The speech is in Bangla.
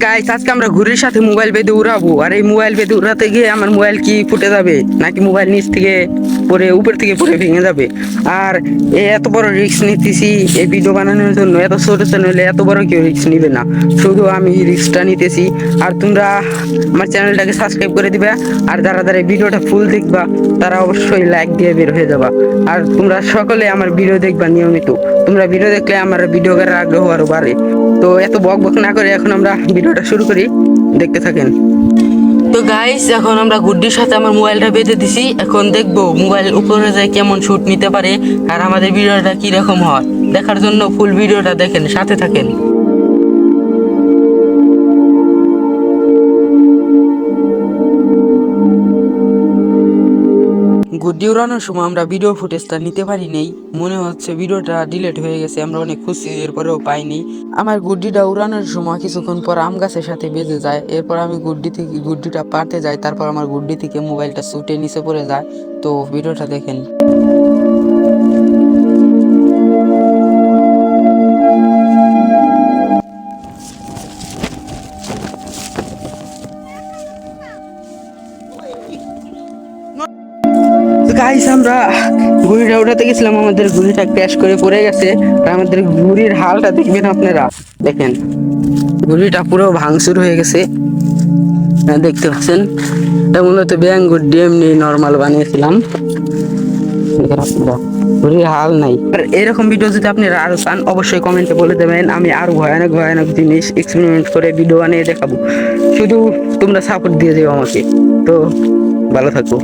গাইস, আজকে আমরা ঘুড়ির সাথে মোবাইল বেঁধে উড়াবো। আর এই মোবাইল বেঁধে উড়াতে গিয়ে আমার মোবাইল কি ফুটে যাবে, নাকি মোবাইল নিচ থেকে পরে উপর থেকে পরে ভেঙে যাবে। আর এত বড় রিস্ক নিতেছি এই ভিডিও বানানোর জন্য। এত ছোট চ্যানেলে এত বড় কেউ রিস্ক নিবে না, শুধু আমি রিস্কটা নিতেছি। আর তোমরা আমার চ্যানেলটাকে সাবস্ক্রাইব করে দিবা। আর যারা যারা এই ভিডিওটা ফুল দেখবা তারা অবশ্যই লাইক দিয়ে বের হয়ে যাবা। আর তোমরা সকলে আমার ভিডিও দেখবা নিয়মিত। তোমরা ভিডিও দেখলে আমার ভিডিও করার আগ্রহ আরো বাড়ে। তো এত বক বক না করে এখন আমরা ভিডিওটা শুরু করি, দেখতে থাকেন। তো গাইস, এখন আমরা গুড্ডির সাথে আমার মোবাইলটা বেঁধে দিছি। এখন দেখবো মোবাইল উপরে যায় কেমন শুট নিতে পারে আর আমাদের ভিডিওটা কি রকম হয়। দেখার জন্য ফুল ভিডিওটা দেখেন, সাথে থাকেন। গুড্ডি উড়ানোর সময় আমরা ভিডিও ফুটেজটা নিতে পারি নেই, মনে হচ্ছে ভিডিওটা ডিলিট হয়ে গেছে। আমরা অনেক খুশি, এরপরেও পাইনি। আমার গুড্ডিটা উড়ানোর সময় কিছুক্ষণ পর আম গাছের সাথে বেঁধে যায়। এরপর আমি গুড্ডিটা পারতে যাই, তারপর আমার গুড্ডি থেকে মোবাইলটা ছুটে নিচে পড়ে যায়। তো ভিডিওটা দেখেন। গাইস, আমরা ঘুড়িটা উঠাতে গেছিলাম, আমাদের ঘুড়িটা ক্র্যাশ করে পড়ে গেছে। আর আমাদের ঘুড়ির হালটা দেখবেন আপনারা, দেখেন ঘুড়িটা পুরো ভাঙচুর হয়ে গেছে। দেখতে পাচ্ছেন, এটা মূলত ব্যাং গুড্ডি, এমনি নর্মাল বানিয়েছিলাম। ঘুড়ির হাল নাই। আর এরকম ভিডিও যদি আপনারা আরো চান অবশ্যই কমেন্টে বলে দেবেন, আমি আরো ভয়ানক ভয়ানক জিনিস এক্সপেরিমেন্ট করে ভিডিও বানিয়ে দেখাবো। শুধু তোমরা সাপোর্ট দিয়ে দেবো আমাকে। তো ভালো থাকো।